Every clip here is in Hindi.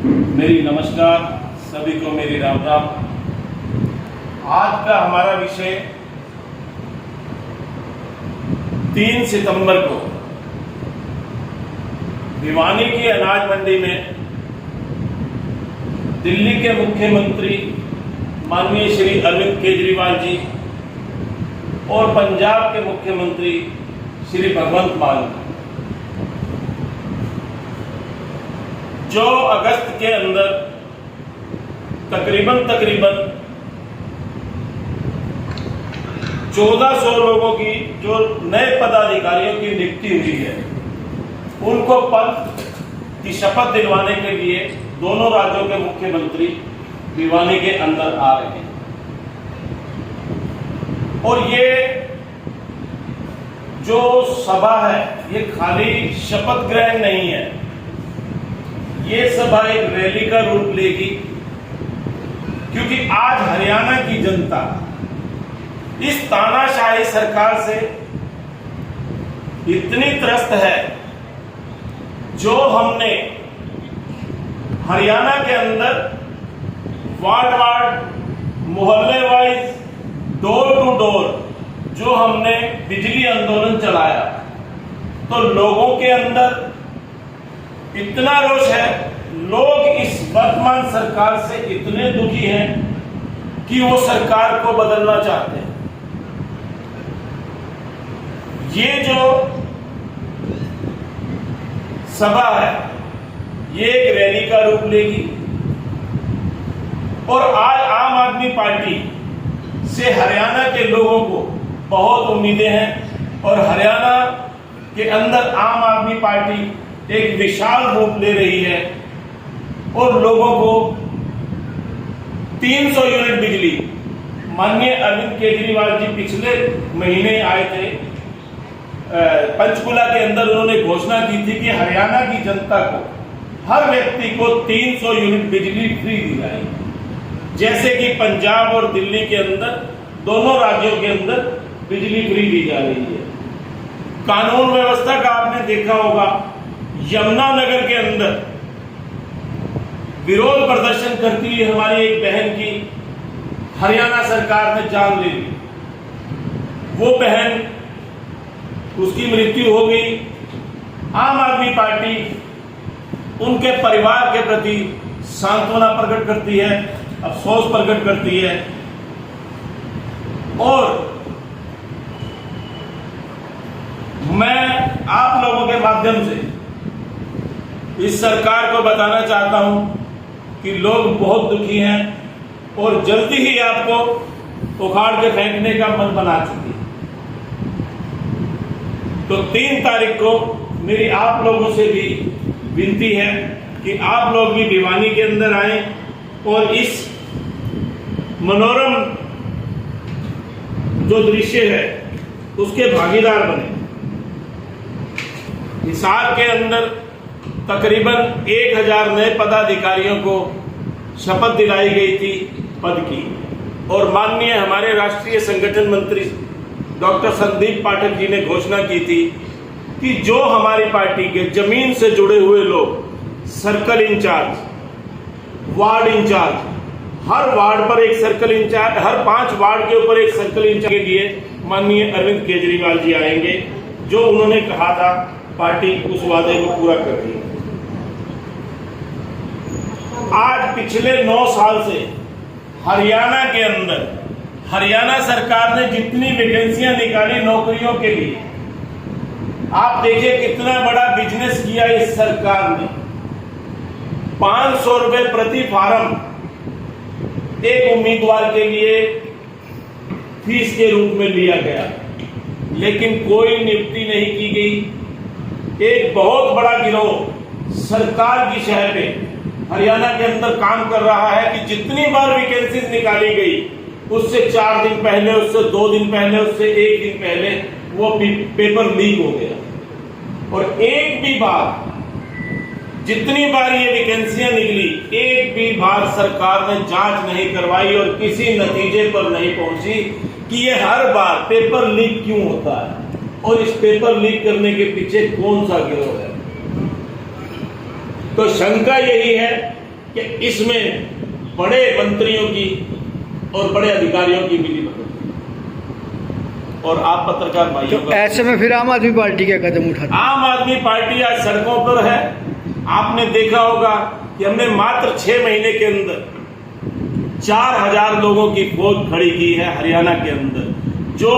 मेरी नमस्कार, सभी को मेरी राम राम। आज का हमारा विषय 3 सितंबर को भिवानी की अनाज मंडी में दिल्ली के मुख्यमंत्री माननीय श्री अरविंद केजरीवाल जी और पंजाब के मुख्यमंत्री श्री भगवंत मान जो अगस्त के अंदर तकरीबन 1400 लोगों की जो नए पदाधिकारियों की नियुक्ति हुई है, उनको पद की शपथ दिलवाने के लिए दोनों राज्यों के मुख्यमंत्री भिवानी के अंदर आ रहे हैं। और ये जो सभा है, ये खाली शपथ ग्रहण नहीं है, ये सभा एक रैली का रूप लेगी, क्योंकि आज हरियाणा की जनता इस तानाशाही सरकार से इतनी त्रस्त है। जो हमने हरियाणा के अंदर वार्ड मोहल्ले वाइज डोर टू डोर जो हमने बिजली आंदोलन चलाया, तो लोगों के अंदर इतना रोष है, लोग इस वर्तमान सरकार से इतने दुखी हैं कि वो सरकार को बदलना चाहते हैं। ये जो सभा है, ये एक रैली का रूप लेगी और आज आम आदमी पार्टी से हरियाणा के लोगों को बहुत उम्मीदें हैं और हरियाणा के अंदर आम आदमी पार्टी एक विशाल रूप ले रही है और लोगों को 300 यूनिट बिजली, माननीय अरविंद केजरीवाल जी पिछले महीने आए थे पंचकुला के अंदर, उन्होंने घोषणा की थी कि हरियाणा की जनता को, हर व्यक्ति को 300 यूनिट बिजली फ्री दी जाएगी, जैसे कि पंजाब और दिल्ली के अंदर दोनों राज्यों के अंदर बिजली फ्री दी जा रही है। कानून व्यवस्था का आपने देखा होगा, यमुनानगर के अंदर विरोध प्रदर्शन करती हुई हमारी एक बहन की हरियाणा सरकार ने जान ले ली। वो बहन, उसकी मृत्यु हो गई। आम आदमी पार्टी उनके परिवार के प्रति सांत्वना प्रकट करती है, अफसोस प्रकट करती है और मैं आप लोगों के माध्यम से इस सरकार को बताना चाहता हूं कि लोग बहुत दुखी हैं और जल्दी ही आपको उखाड़ के फेंकने का मन बना चुकी है। तो 3 तारीख को मेरी आप लोगों से भी विनती है कि आप लोग भी भिवानी के अंदर आए और इस मनोरम जो दृश्य है उसके भागीदार बने। हिसार के अंदर तकरीबन 1000 नए पदाधिकारियों को शपथ दिलाई गई थी पद की, और माननीय हमारे राष्ट्रीय संगठन मंत्री डॉक्टर संदीप पाठक जी ने घोषणा की थी कि जो हमारी पार्टी के जमीन से जुड़े हुए लोग, सर्कल इंचार्ज, वार्ड इंचार्ज, हर वार्ड पर एक सर्कल इंचार्ज, हर 5 वार्ड के ऊपर एक सर्कल इंचार्ज के लिए माननीय अरविंद केजरीवाल जी आएंगे। जो उन्होंने कहा था, पार्टी उस वादे को पूरा कर रही है। आज पिछले 9 साल से हरियाणा के अंदर हरियाणा सरकार ने जितनी वैकेंसियां निकाली नौकरियों के लिए, आप देखिए कितना बड़ा बिजनेस किया इस सरकार ने। 500 रुपए प्रति फार्म एक उम्मीदवार के लिए फीस के रूप में लिया गया, लेकिन कोई नियुक्ति नहीं की गई। एक बहुत बड़ा गिरोह सरकार की शहर में हरियाणा के अंदर काम कर रहा है कि जितनी बार वैकेंसीज निकाली गई, उससे 4 दिन पहले, उससे 2 दिन पहले, उससे 1 दिन पहले वो पेपर लीक हो गया। और एक भी बार, जितनी बार ये वैकेंसियां निकली, एक भी बार सरकार ने जांच नहीं करवाई और किसी नतीजे पर नहीं पहुंची कि ये हर बार पेपर लीक क्यों होता है और इस पेपर लीक करने के पीछे कौन सा गिरोह है। तो शंका यही है कि इसमें बड़े मंत्रियों की और बड़े अधिकारियों की मिलीभगत, और आप पत्रकार भाइयों तो ऐसे में फिर आम आदमी पार्टी क्या कदम उठाती? आम आदमी पार्टी आज सड़कों पर है। आपने देखा होगा कि हमने मात्र 6 महीने के अंदर 4000 लोगों की फौज खड़ी की है हरियाणा के अंदर, जो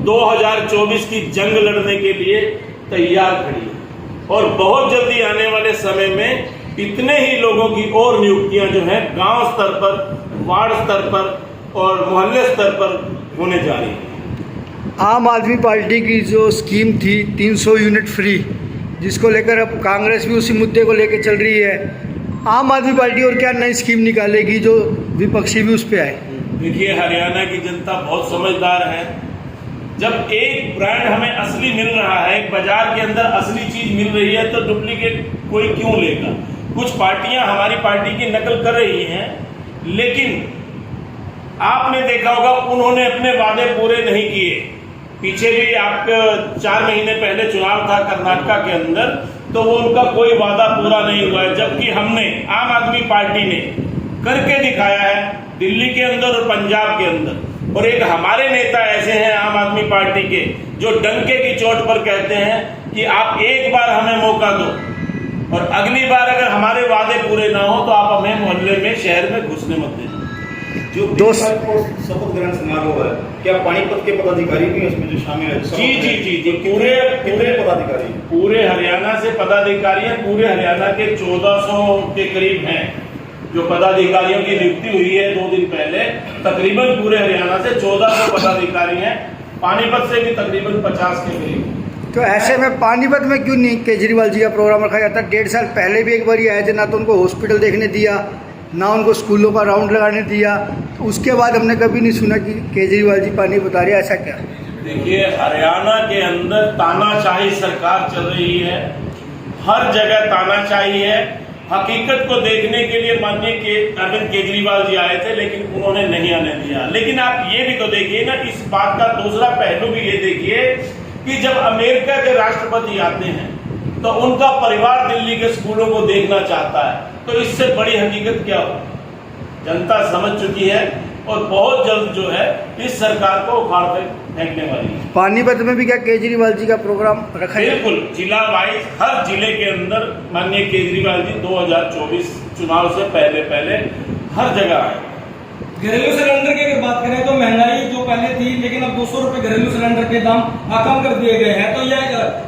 2024 की जंग लड़ने के लिए तैयार खड़ी है, और बहुत जल्दी आने वाले समय में इतने ही लोगों की और नियुक्तियां जो है गांव स्तर पर, वार्ड स्तर पर और मोहल्ले स्तर पर होने जा रही है। आम आदमी पार्टी की जो स्कीम थी 300 यूनिट फ्री, जिसको लेकर अब कांग्रेस भी उसी मुद्दे को लेकर चल रही है, आम आदमी पार्टी और क्या नई स्कीम निकालेगी जो विपक्षी भी उस पर आए? देखिए, हरियाणा की जनता बहुत समझदार है। जब एक ब्रांड हमें असली मिल रहा है, एक बाजार के अंदर असली चीज मिल रही है, तो डुप्लीकेट कोई क्यों लेगा? कुछ पार्टियां हमारी पार्टी की नकल कर रही हैं, लेकिन आपने देखा होगा उन्होंने अपने वादे पूरे नहीं किए। पीछे भी आपके 4 महीने पहले चुनाव था कर्नाटका के अंदर, तो वो उनका कोई वादा पूरा नहीं हुआ है, जबकि हमने आम आदमी पार्टी ने करके दिखाया है दिल्ली के अंदर और पंजाब के अंदर। और एक हमारे नेता ऐसे हैं आम आदमी पार्टी के, जो डंके की चोट पर कहते हैं कि आप एक बार हमें मौका दो, और अगली बार अगर हमारे वादे पूरे ना हो तो आप हमें मोहल्ले में, शहर में घुसने मत देना। जो शपथ ग्रहण समारोह है, क्या पानीपत के पदाधिकारी भी इसमें जो शामिल है? जी, पूरे पदाधिकारी, पूरे हरियाणा से पदाधिकारी हैं। पूरे हरियाणा के 1400 के करीब हैं जो पदाधिकारियों की नियुक्ति हुई है 2 दिन पहले। तकरीबन पूरे हरियाणा से 1400 पदाधिकारी हैं, पानीपत से भी तकरीबन 50 के करीब। तो ऐसे में पानीपत में क्यों नहीं केजरीवाल जी का प्रोग्राम रखा जाता? 1.5 साल पहले भी एक बार ही आए थे, ना तो उनको हॉस्पिटल देखने दिया, ना उनको स्कूलों का राउंड लगाने दिया। तो उसके बाद हमने कभी नहीं सुना कि केजरीवाल जी पानीपत आ रहे हैं, ऐसा क्या? देखिए, हरियाणा के अंदर तानाशाही सरकार चल रही है, हर जगह तानाशाही है। हकीकत को देखने के लिए माननीय अरविंद केजरीवाल जी आए थे, लेकिन उन्होंने नहीं आने दिया। लेकिन आप ये भी तो देखिए ना, इस बात का दूसरा पहलू भी ये देखिए कि जब अमेरिका के राष्ट्रपति आते हैं तो उनका परिवार दिल्ली के स्कूलों को देखना चाहता है, तो इससे बड़ी हकीकत क्या हो? जनता समझ चुकी है और बहुत जल्द जो है इस सरकार को उखाड़ फेंकने वाली है। पानीपत में भी क्या केजरीवाल जी का प्रोग्राम रखा है? बिल्कुल, जिला वाइज हर जिले के अंदर माननीय केजरीवाल जी 2024 चुनाव से पहले हर जगह आए। घरेलू सिलेंडर की अगर बात करें तो महंगाई जो पहले थी, लेकिन अब 200 रुपए घरेलू सिलेंडर के दाम कम कर दिए गए हैं, तो यह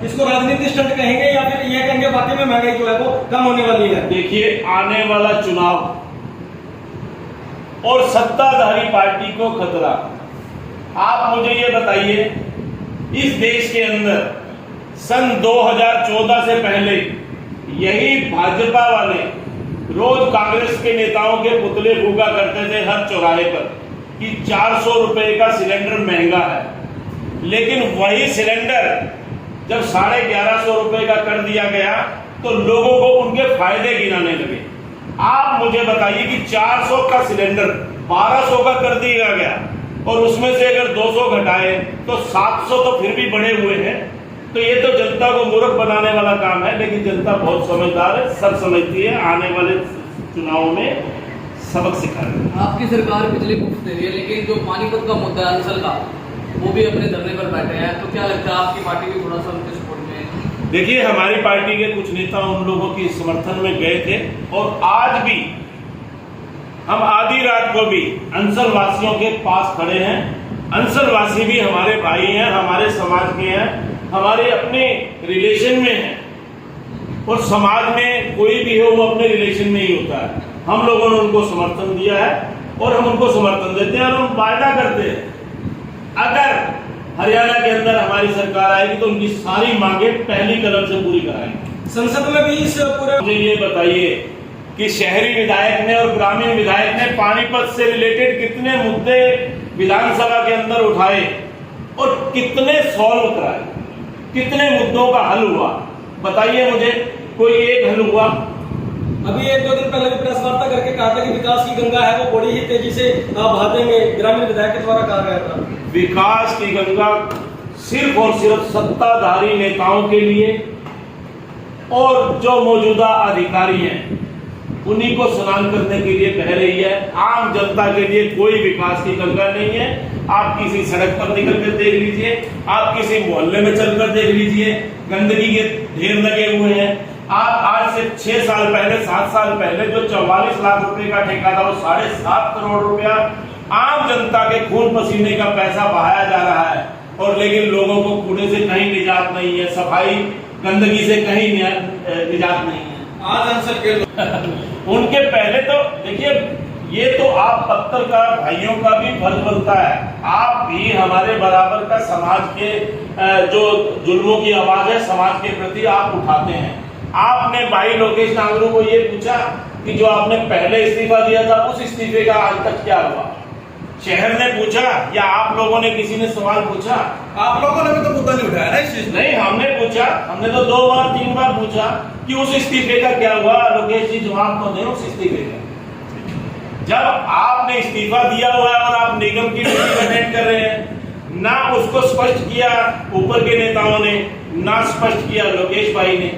इसको राजनीतिक स्टंट कहेंगे या फिर यह कहेंगे वाकई में महंगाई जो है वो कम होने वाली है? देखिए, आने वाला चुनाव और सत्ताधारी पार्टी को खतरा। आप मुझे ये बताइए, इस देश के अंदर सन 2014 से पहले यही भाजपा वाले रोज कांग्रेस के नेताओं के पुतले फूका करते थे हर चौराहे पर कि 400 रुपए का सिलेंडर महंगा है, लेकिन वही सिलेंडर जब 1150 रुपए का कर दिया गया तो लोगों को उनके फायदे गिनाने लगे। आप मुझे बताइए कि 400 का सिलेंडर 1200 का कर दिया गया, और उसमें से अगर 200 घटाए तो 700 तो फिर भी बढ़े हुए हैं। तो ये तो जनता को मूर्ख बनाने वाला काम है, लेकिन जनता बहुत समझदार है, सब समझती है, आने वाले चुनाव में सबक सिखा रही है। आपकी सरकार बिजली मुफ्त दे रही है, लेकिन जो पानीपत का मुद्दा है अंचल का, वो भी अपने धरने पर बैठे हैं, तो क्या लगता है आपकी पार्टी भी थोड़ा सा उनके सपोर्ट में? देखिए, हमारी पार्टी के कुछ नेता उन लोगों की समर्थन में गए थे, और आज भी हम आधी रात को भी अंचल वासियों के पास खड़े हैं। अंचल वासी भी हमारे भाई हैं, हमारे समाज के हैं, हमारे अपने रिलेशन में हैं, और समाज में कोई भी हो वो अपने रिलेशन में ही होता है। हम लोगों ने उनको समर्थन दिया है और हम उनको समर्थन देते हैं, और हम वायदा करते हैं अगर हरियाणा के अंदर हमारी सरकार आएगी तो उनकी सारी मांगे पहली कदम से पूरी कराएंगे। संसद में भी इस पूरे, मुझे ये बताइए कि शहरी विधायक ने और ग्रामीण विधायक ने पानीपत से रिलेटेड कितने मुद्दे विधानसभा के अंदर उठाए और कितने सॉल्व कराए, कितने मुद्दों का हल हुआ? बताइए मुझे, कोई एक हल हुआ? अभी 1-2 दिन पहले भी प्रेस वार्ता करके कहा था कि विकास की गंगा है वो बड़ी ही तेजी से बहाते ग्रामीण विधायक के द्वारा कहा गया था। विकास की गंगा सिर्फ और सिर्फ सत्ताधारी नेताओं के लिए और जो मौजूदा अधिकारी हैं उन्हीं को स्नान करने के लिए कह रही है। आम जनता के लिए कोई विकास की गंगा नहीं है। आप किसी सड़क पर निकल कर देख लीजिए, आप किसी मोहल्ले में चलकर देख लीजिए, गंदगी के ढेर लगे हुए हैं। आप आज से 6 साल पहले 7 साल पहले जो 44 लाख रुपए का ठेका था, वो 7.5 करोड़ रुपया आम जनता के खून पसीने का पैसा बहाया जा रहा है। और लेकिन लोगों को कूड़े से कहीं निजात नहीं है, सफाई गंदगी से कहीं निजात नहीं है। आज अंचल के उनके पहले तो देखिए, ये तो आप पत्रकार भाइयों का भी फर्ज बनता है। आप भी हमारे बराबर का समाज के जो जुल्मों की आवाज है समाज के प्रति आप उठाते हैं। आपने भाई लोकेश नांगरू को ये पूछा कि जो आपने पहले इस्तीफा दिया था उस इस्तीफे का आज तक क्या हुआ? शहर ने पूछा या आप लोगों ने किसी ने सवाल पूछा? आप लोगों ने भी तो मुद्दा नहीं उठाया ना इस चीज नहीं, हमने पूछा। हमने तो 2 बार 3 बार पूछा कि उस इस्तीफे का क्या हुआ। लोकेश जी जवाब तो दें उस इस्तीफे का। जब आपने इस्तीफा दिया हुआ है और आप निगम की मीटिंग अटेंड कर रहे हैं, ना उसको स्पष्ट किया ऊपर के नेताओं ने, ना स्पष्ट किया लोकेश भाई ने।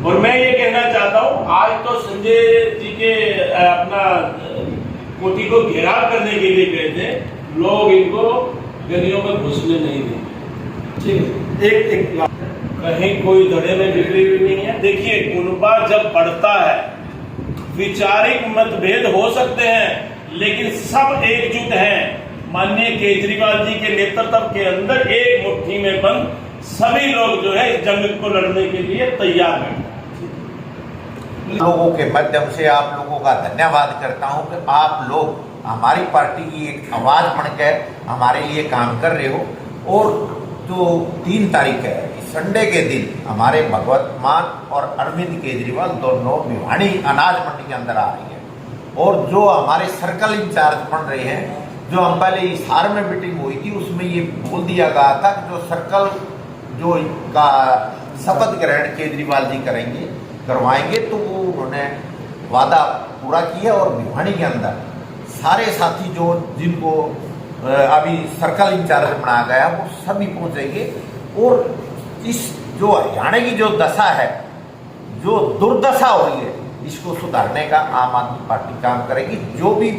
और मैं ये कहना चाहता हूं, आज तो संजय जी के अपना कोठी को घेराव करने के लिए गए थे, लोग इनको गलियों में घुसने नहीं देंगे। ठीक है, एक कहीं कोई धड़े में बिगड़ी हुई नहीं है। देखिए, कुनबा जब बढ़ता है, विचारिक मतभेद हो सकते हैं, लेकिन सब एकजुट हैं। माननीय केजरीवाल जी के नेतृत्व के अंदर एक मुट्ठी में बंद सभी लोग जो है इस जंग को लड़ने के लिए तैयार हैं। लोगों के माध्यम से आप लोगों का धन्यवाद करता हूं कि आप लोग हमारी पार्टी की एक आवाज बनकर हमारे लिए काम कर रहे हो। और जो 3 तारीख है, संडे के दिन हमारे भगवत मान और अरविंद केजरीवाल दोनों भिवानी अनाज मंडी के अंदर आ रही है। और जो हमारे सर्कल इंचार्ज बन रहे हैं, जो हम पहले हिसार में मीटिंग हुई थी, उसमें ये बोल दिया गया था कि जो सर्कल जो का शपथ ग्रहण केजरीवाल जी करवाएंगे, तो वो उन्होंने वादा पूरा किया। और भिवानी के अंदर सारे साथी जो जिनको अभी सर्कल इंचार्ज बनाया गया, वो सभी पहुंचेंगे। और इस जो हरियाणा की जो दशा है, जो दुर्दशा हो रही है, इसको सुधारने का आम आदमी पार्टी काम करेगी। जो भी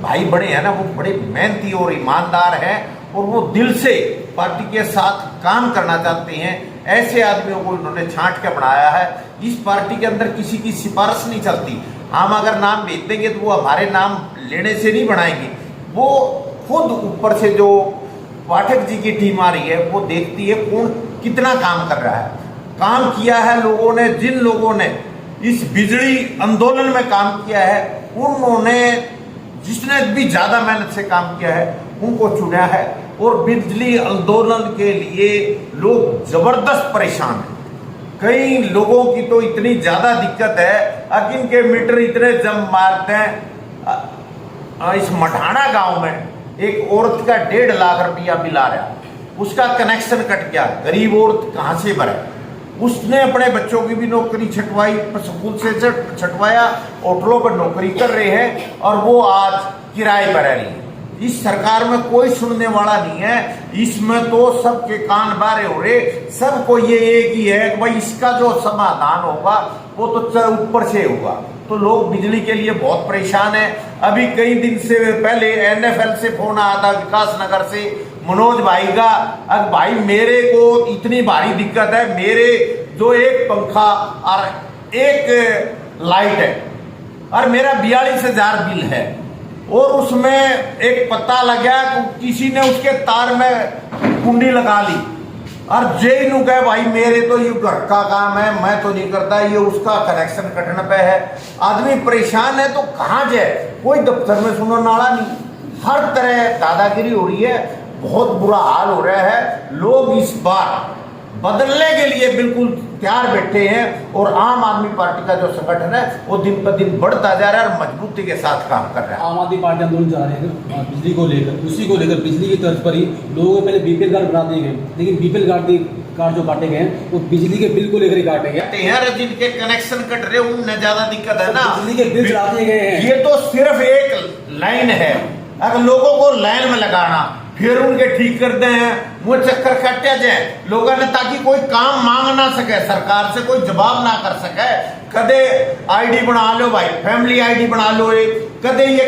भाई बड़े हैं ना, वो बड़े मेहनती और ईमानदार हैं और वो दिल से पार्टी के साथ काम करना चाहते हैं। ऐसे आदमियों को इन्होंने छांट के बनाया है। इस पार्टी के अंदर किसी की सिफारिश नहीं चलती। हम अगर नाम भेज देंगे तो वो हमारे नाम लेने से नहीं बनाएंगे। वो खुद ऊपर से जो पाठक जी की टीम आ रही है, वो देखती है कौन कितना काम कर रहा है। काम किया है लोगों ने, जिन लोगों ने इस बिजली आंदोलन में काम किया है, उन्होंने जिसने भी ज्यादा मेहनत से काम किया है उनको चुना है। और बिजली आंदोलन के लिए लोग जबरदस्त परेशान हैं। कई लोगों की तो इतनी ज्यादा दिक्कत है, अकिन के मीटर इतने जम मारते हैं। इस मठाना गांव में एक औरत का 1.5 लाख रुपया बिल आ रहा, उसका कनेक्शन कट गया। गरीब औरत कहां से भरे? उसने अपने बच्चों की भी नौकरी छटवाई, स्कूल से छटवाया, होटलों पर नौकरी कर रहे हैं और वो आज किराए पर रह रही है। इस सरकार में कोई सुनने वाला नहीं है। इसमें तो सबके कान बारे हो रहे। सबको ये एक ही है कि भाई इसका जो समाधान होगा वो तो ऊपर से होगा। तो लोग बिजली के लिए बहुत परेशान है। अभी कई दिन से पहले NFL से फोन आया था, विकास नगर से मनोज भाई का। अब भाई मेरे को इतनी भारी दिक्कत है, मेरे जो एक पंखा और एक लाइट है और मेरा 42,000 बिल है। और उसमें एक पता लगा किसी ने उसके तार में कुंडी लगा ली और जय नु कहे भाई मेरे तो ये घर का काम है, मैं तो नहीं करता, ये उसका कनेक्शन कटने पे है। आदमी परेशान है तो कहाँ जाए? कोई दफ्तर में सुनो नाला नहीं। हर तरह दादागिरी हो रही है, बहुत बुरा हाल हो रहा है। लोग इस बार बदलने के लिए बिल्कुल तैयार बैठे हैं और आम आदमी पार्टी का जो संगठन है वो दिन पर दिन बढ़ता जा रहा है और मजबूती के साथ काम कर रहा है। आम आदमी पार्टी आंदोलन जा रहे हैं बिजली को लेकर, उसी को लेकर बिजली की तर्ज पर ही लोगों को पहले BPL कार्ड बना दिए गए, लेकिन BPL कार्ड जो काटे गए हैं वो बिजली के बिल को लेकर ही काटे गए। जिनके कनेक्शन कट रहे उन्हें ज्यादा दिक्कत है ना, बिजली के बिल चढ़ा दिए गए हैं। ये तो सिर्फ एक लाइन है। अगर लोगों को लाइन में लगाना फिर उनके ठीक करते हैं, वो चक्कर काटे जाए लोगों ने, ताकि कोई काम मांग ना सके, सरकार से कोई जवाब ना कर सके। कदे आईडी बना लो भाई, फैमिली आईडी बना लो, कदे ये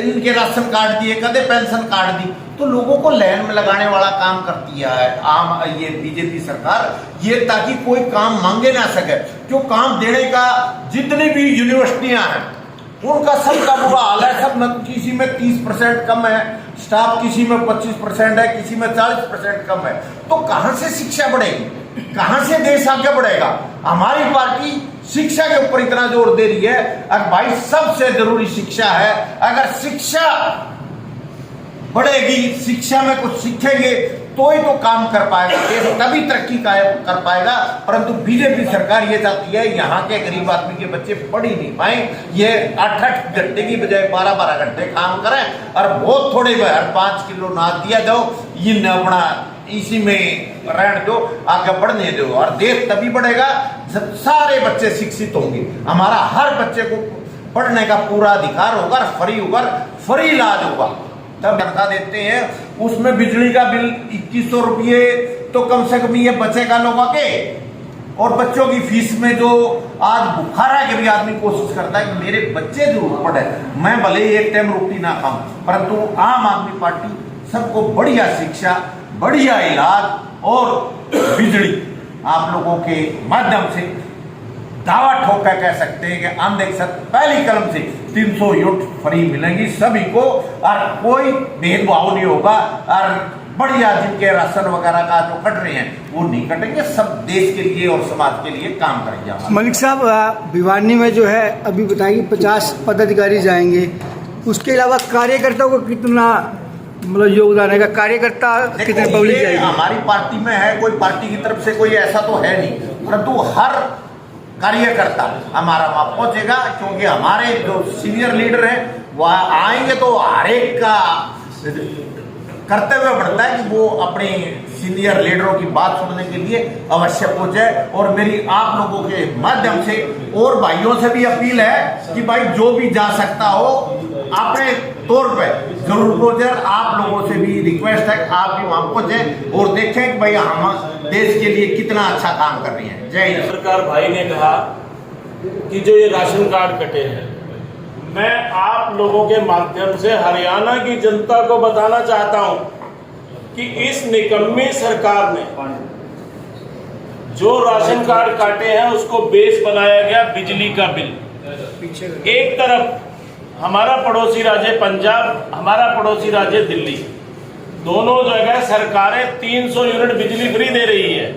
इनके राशन कार्ड दिए, कदे पेंशन कार्ड दी। तो लोगों को लाइन में लगाने वाला काम करती है आम ये बीजेपी सरकार, ये ताकि कोई काम मांगे ना सके। जो काम देने का जितनी भी यूनिवर्सिटियां हैं उनका सबका बुरा हाल है। सब न किसी में 30% कम है स्टाफ, किसी में 25% है, किसी में 40% कम है। तो कहां से शिक्षा बढ़ेगी, कहां से देश आगे बढ़ेगा? हमारी पार्टी शिक्षा के ऊपर इतना जोर दे रही है। अगर भाई सबसे जरूरी शिक्षा है, अगर शिक्षा बढ़ेगी, शिक्षा में कुछ सीखेंगे तो ही तो काम कर पाएगा देश, तभी तरक्की कर पाएगा। परंतु बीजेपी सरकार ये चाहती है यहाँ के गरीब आदमी के बच्चे पढ़ ही नहीं पाए, ये 8-8 घंटे की बजाय 12-12 घंटे काम करें और बहुत थोड़े में 5 किलो अनाज दिया जाओ, ये न अपना इसी में रहने दो, आगे बढ़ने दो। और देश तभी बढ़ेगा जब सारे बच्चे शिक्षित होंगे, हमारा हर बच्चे को पढ़ने का पूरा अधिकार होगा, फ्री होगा, फ्री इलाज होगा। तब तनख्वाह देते हैं, उसमें बिजली का बिल 2100 रुपये तो कम से कम ये बचेगा लोगों के। और बच्चों की फीस में जो आज भूखा रह के भी आदमी कोशिश करता है कि मेरे बच्चे जरूर पढ़े, मैं भले ही एक टाइम रोटी ना खाऊं, परंतु आम आदमी पार्टी सबको बढ़िया शिक्षा, बढ़िया इलाज और बिजली आप लोगों के माध्यम से दावा ठोक कर कह सकते हैं कि हम देख सकते पहली कलम से 300 यूनिट फ्री मिलेंगी सभी को, और कोई भेदभाव नहीं होगा। और बढ़िया जिनके राशन वगैरह का जो कट रहे हैं वो नहीं कटेंगे, सब देश के लिए और समाज के लिए काम करेंगे। मलिक साहब, भिवानी में जो है अभी बताइए 50 पदाधिकारी जाएंगे, उसके अलावा कार्यकर्ताओं को कितना मतलब योगदान है? कार्यकर्ता कितने पब्लिक जाएगी? हमारी पार्टी में है, कोई पार्टी की तरफ से कोई ऐसा तो है नहीं, परंतु हर कार्यकर्ता हमारा वहां पहुंचेगा, क्योंकि हमारे जो सीनियर लीडर हैं वह आएंगे तो हर एक का कर्तव्य बढ़ता है कि वो अपने सीनियर लीडरों की बात सुनने के लिए अवश्य पहुंचे। और मेरी आप लोगों के माध्यम से और भाइयों से भी अपील है कि भाई जो भी जा सकता हो अपने तौर पे जरूर पहुंचे। आप लोगों से भी रिक्वेस्ट है कि आप भी वहां पहुंचे और देखें कि भाई हम देश के लिए कितना अच्छा काम कर रही है। जय हिंद। सरकार भाई ने कहा कि जो ये राशन कार्ड कटे हैं, मैं आप लोगों के माध्यम से हरियाणा की जनता को बताना चाहता हूं कि इस निकम्मी सरकार ने जो राशन कार्ड काटे हैं उसको बेस बनाया गया बिजली का बिल। एक तरफ हमारा पड़ोसी राज्य पंजाब, हमारा पड़ोसी राज्य दिल्ली, दोनों जगह सरकारें 300 यूनिट बिजली फ्री दे रही है,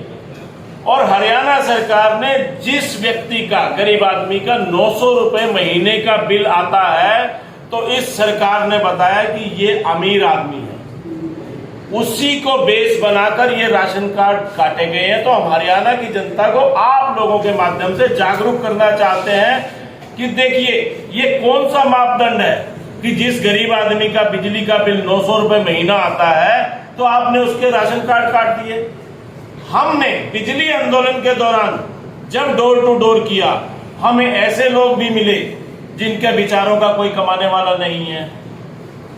और हरियाणा सरकार ने जिस व्यक्ति का, गरीब आदमी का 900 रुपए महीने का बिल आता है, तो इस सरकार ने बताया कि ये अमीर आदमी है, उसी को बेस बनाकर ये राशन कार्ड काटे गए हैं। तो हम हरियाणा की जनता को आप लोगों के माध्यम से जागरूक करना चाहते हैं कि देखिए ये कौन सा मापदंड है कि जिस गरीब आदमी का बिजली का बिल 900 रुपए महीना आता है तो आपने उसके राशन कार्ड काट दिए। हमने बिजली आंदोलन के दौरान जब डोर टू डोर किया, हमें ऐसे लोग भी मिले जिनके विचारों का कोई कमाने वाला नहीं है,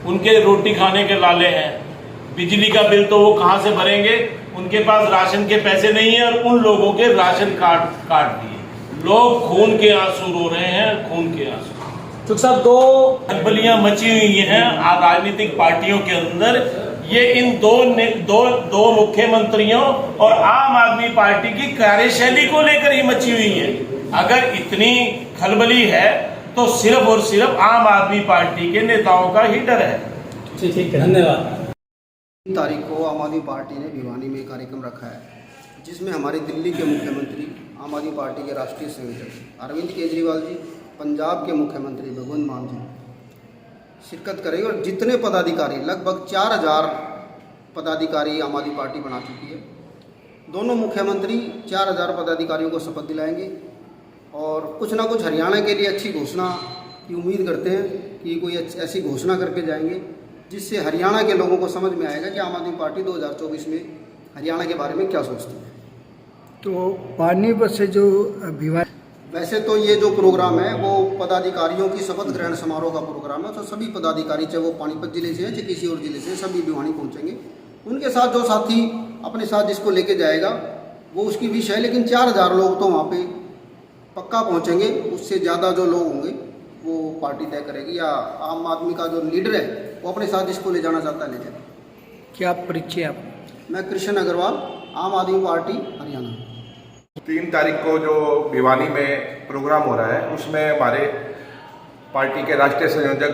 उनके रोटी खाने के लाले हैं, बिजली का बिल तो वो कहां से भरेंगे, उनके पास राशन के पैसे नहीं है, और उन लोगों के राशन कार्ड काट दिए। लोग खून के आंसू रो रहे हैं, खून के आंसू। तो साहब दो खलबलियां मची हुई हैं राजनीतिक पार्टियों के अंदर। ये इन दो मुख्यमंत्रियों और आम आदमी पार्टी की कार्यशैली को लेकर ही मची हुई है। अगर इतनी खलबली है तो सिर्फ और सिर्फ आम आदमी पार्टी के नेताओं का ही डर है। ठीक है, धन्यवाद। 3 तारीख को आम आदमी पार्टी ने भिवानी में कार्यक्रम रखा है, जिसमें हमारे दिल्ली के मुख्यमंत्री, आम आदमी पार्टी के राष्ट्रीय संयोजक अरविंद केजरीवाल जी, पंजाब के मुख्यमंत्री भगवंत मान जी शिरकत करेंगे। और जितने पदाधिकारी, लगभग 4000 पदाधिकारी आम आदमी पार्टी बना चुकी है, दोनों मुख्यमंत्री 4000 पदाधिकारियों को शपथ दिलाएंगे। और कुछ ना कुछ हरियाणा के लिए अच्छी घोषणा की उम्मीद करते हैं कि कोई ऐसी घोषणा करके जाएंगे जिससे हरियाणा के लोगों को समझ में आएगा कि आम आदमी पार्टी 2024 में हरियाणा के बारे में क्या सोचती है। तो पानीपत से जो भिवानी, वैसे तो ये जो प्रोग्राम है वो पदाधिकारियों की शपथ ग्रहण समारोह का प्रोग्राम है, तो सभी पदाधिकारी, चाहे वो पानीपत जिले से हैं चाहे किसी और जिले से, सभी भिवानी पहुंचेंगे। उनके साथ जो साथी अपने साथ जिसको लेके जाएगा वो उसकी विषय है, लेकिन 4000 लोग तो वहाँ पे पक्का पहुंचेंगे। उससे ज़्यादा जो लोग होंगे वो पार्टी तय करेगी, या आम आदमी का जो लीडर है वो अपने साथ जिसको ले जाना चाहता है ले जाए। क्या परिचय आप? मैं कृष्ण अग्रवाल, आम आदमी पार्टी हरियाणा। 3 तारीख को जो भिवानी में प्रोग्राम हो रहा है उसमें हमारे पार्टी के राष्ट्रीय संयोजक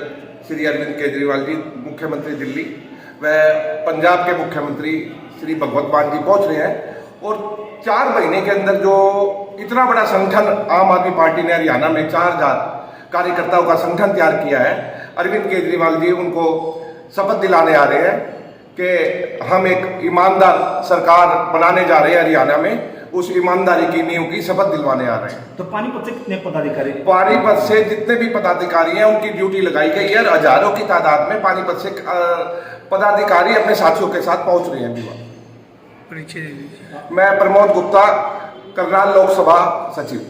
श्री अरविंद केजरीवाल जी, मुख्यमंत्री दिल्ली, व पंजाब के मुख्यमंत्री श्री भगवत मान जी पहुंच रहे हैं। और 4 महीने के अंदर जो इतना बड़ा संगठन आम आदमी पार्टी ने हरियाणा में 4000 कार्यकर्ताओं का संगठन तैयार किया है, अरविंद केजरीवाल जी उनको शपथ दिलाने आ रहे हैं कि हम एक ईमानदार सरकार बनाने जा रहे हैं हरियाणा में। उस ईमानदारी की नींव की शपथ दिलवाने आ रहे हैं। तो पानीपत से कितने पदाधिकारी? पानीपत से जितने भी पदाधिकारी हैं उनकी ड्यूटी लगाई गई है। हजारों की तादाद में पानीपत से पदाधिकारी अपने साथियों के साथ पहुंच रहे हैं भिवानी। परिचय दे दीजिए। मैं प्रमोद गुप्ता, करनाल लोकसभा सचिव।